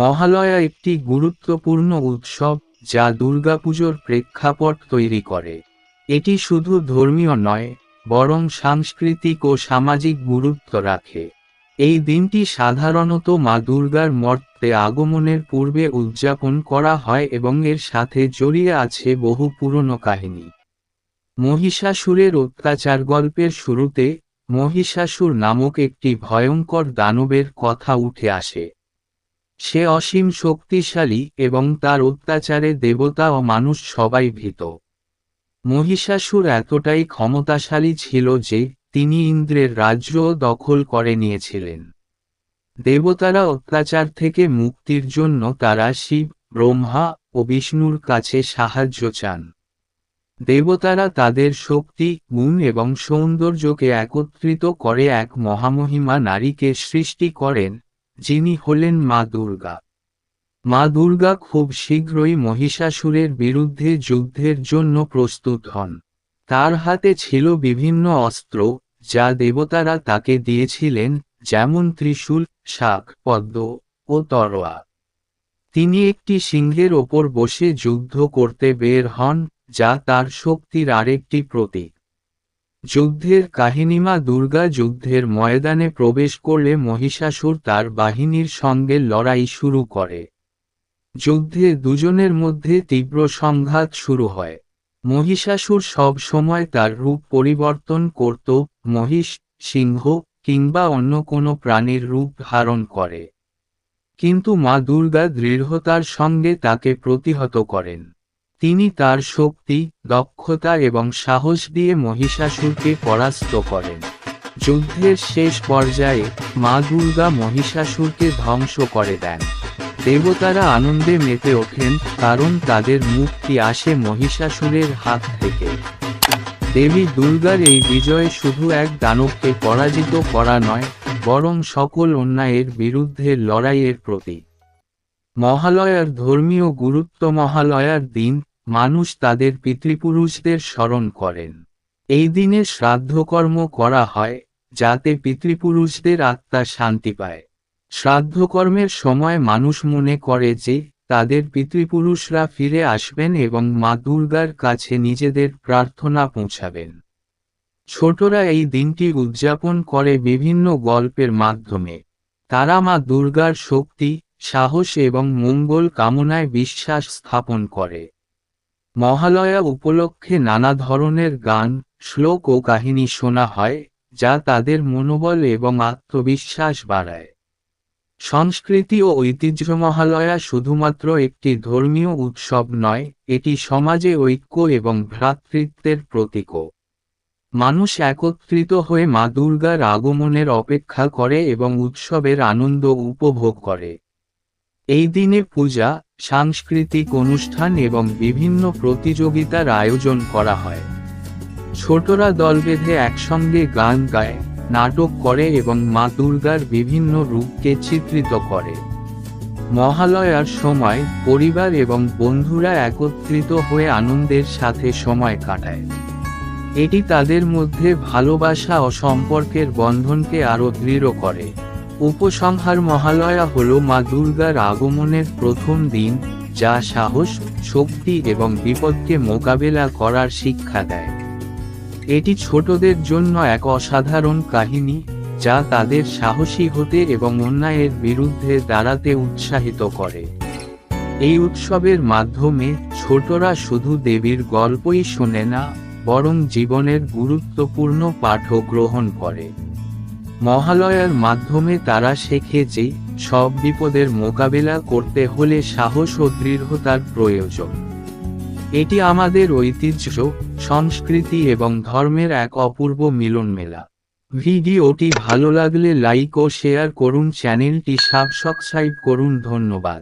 মহালয়া একটি গুরুত্বপূর্ণ উৎসব যা দুর্গাপুজোর প্রেক্ষাপট তৈরি করে। এটি শুধু ধর্মীয় নয়, বরং সাংস্কৃতিক ও সামাজিক গুরুত্ব রাখে। এই দিনটি সাধারণত মা দুর্গার মর্ত্যে আগমনের পূর্বে উদযাপন করা হয় এবং এর সাথে জড়িয়ে আছে বহু পুরনো কাহিনী। মহিষাসুরের অত্যাচার গল্পের শুরুতে মহিষাসুর নামক একটি ভয়ঙ্কর দানবের কথা উঠে আসে। সে অসীম শক্তিশালী এবং তার অত্যাচারে দেবতা ও মানুষ সবাই ভীত। মহিষাসুর এতটাই ক্ষমতাশালী ছিল যে তিনি ইন্দ্রের রাজ্য দখল করে নিয়েছিলেন। দেবতারা অত্যাচার থেকে মুক্তির জন্য তারা শিব, ব্রহ্মা ও বিষ্ণুর কাছে সাহায্য চান। দেবতারা তাদের শক্তি, গুণ এবং সৌন্দর্যকে একত্রিত করে এক মহামহিমা নারীকে সৃষ্টি করেন, যিনি হলেন মা দুর্গা। মা দুর্গা খুব শীঘ্রই মহিষাসুরের বিরুদ্ধে যুদ্ধের জন্য প্রস্তুত হন। তার হাতে ছিল বিভিন্ন অস্ত্র, যা দেবতারা তাকে দিয়েছিলেন, যেমন ত্রিশূল, শাক, পদ্ম ও তরোয়াল। তিনি একটি সিংহের ওপর বসে যুদ্ধ করতে বের হন, যা তার শক্তির আরেকটি প্রতীক। যুদ্ধের কাহিনী মা দুর্গা যুদ্ধের ময়দানে প্রবেশ করলে মহিষাসুর তার বাহিনীর সঙ্গে লড়াই শুরু করে। যুদ্ধে দুজনের মধ্যে তীব্র সংঘাত শুরু হয়। মহিষাসুর সব সময় তার রূপ পরিবর্তন করত, মহিষ, সিংহ কিংবা অন্য কোনো প্রাণীর রূপ ধারণ করে। কিন্তু মা দুর্গা দৃঢ়তার সঙ্গে তাকে প্রতিহত করেন। তিনি তার শক্তি, দক্ষতা এবং সাহস দিয়ে মহিষাসুরকে পরাস্ত করেন। যুদ্ধের শেষ পর্যায়ে মা দুর্গা মহিষাসুরকে ধ্বংস করে দেন। দেবতারা আনন্দে মেতে ওঠেন, কারণ তাদের মুক্তি আসে মহিষাসুরের হাত থেকে। দেবী দুর্গার এই বিজয় শুধু এক দানবকে পরাজিত করা নয়, বরং সকল অন্যায়ের বিরুদ্ধে লড়াইয়ের প্রতীক। মহালয়ার ধর্মীয় গুরুত্ব। মহালয়ার দিন মানুষ তাদের পিতৃপুরুষদের স্মরণ করেন। এই দিনে শ্রাদ্ধকর্ম করা হয়, যাতে পিতৃপুরুষদের আত্মা শান্তি পায়। শ্রাদ্ধকর্মের সময় মানুষ মনে করে যে তাদের পিতৃপুরুষরা ফিরে আসবেন এবং মা দুর্গার কাছে নিজেদের প্রার্থনা পৌঁছাবেন। ছোটরা এই দিনটি উদযাপন করে বিভিন্ন গল্পের মাধ্যমে। তারা মা দুর্গার শক্তি, সাহস এবং মঙ্গল কামনায় বিশ্বাস স্থাপন করে। মহালয়া উপলক্ষে নানা ধরনের গান, শ্লোক ও কাহিনী শোনা হয়, যা তাদের মনোবল এবং আত্মবিশ্বাস বাড়ায়। সংস্কৃতি ও ঐতিহ্য। মহালয়া শুধুমাত্র একটি ধর্মীয় উৎসব নয়, এটি সমাজে ঐক্য এবং ভ্রাতৃত্বের প্রতীকও। মানুষ একত্রিত হয়ে মা দুর্গার আগমনের অপেক্ষা করে এবং উৎসবের আনন্দ উপভোগ করে। এই দিনে পূজা, সাংস্কৃতিক অনুষ্ঠান এবং বিভিন্ন প্রতিযোগিতার আয়োজন করা হয়। ছোটরা দল বেঁধে একসঙ্গে গান গায়, নাটক করে এবং মা দুর্গার বিভিন্ন রূপকে চিত্রিত করে। মহালয়ার সময় পরিবার এবং বন্ধুরা একত্রিত হয়ে আনন্দের সাথে সময় কাটায়। এটি তাদের মধ্যে ভালোবাসা ও সম্পর্কের বন্ধনকে আরও দৃঢ় করে। উপসংহার। মহালয়া হল মা দুর্গার আগমনের প্রথম দিন, যা সাহস, শক্তি এবং বিপদকে মোকাবেলা করার শিক্ষা দেয়। এটি ছোটদের জন্য এক অসাধারণ কাহিনী, যা তাদের সাহসী হতে এবং অন্যায়ের বিরুদ্ধে দাঁড়াতে উৎসাহিত করে। এই উৎসবের মাধ্যমে ছোটরা শুধু দেবীর গল্পই শোনে না, বরং জীবনের গুরুত্বপূর্ণ পাঠও গ্রহণ করে। মহালয়ার মাধ্যমে তারা শেখে যে সব বিপদের মোকাবেলা করতে হলে সাহস ও দৃঢ়তার প্রয়োজন। এটি আমাদের ঐতিহ্য, সংস্কৃতি এবং ধর্মের এক অপূর্ব মিলন মেলা। ভিডিওটি ভালো লাগলে লাইক ও শেয়ার করুন, চ্যানেলটি সাবস্ক্রাইব করুন। ধন্যবাদ।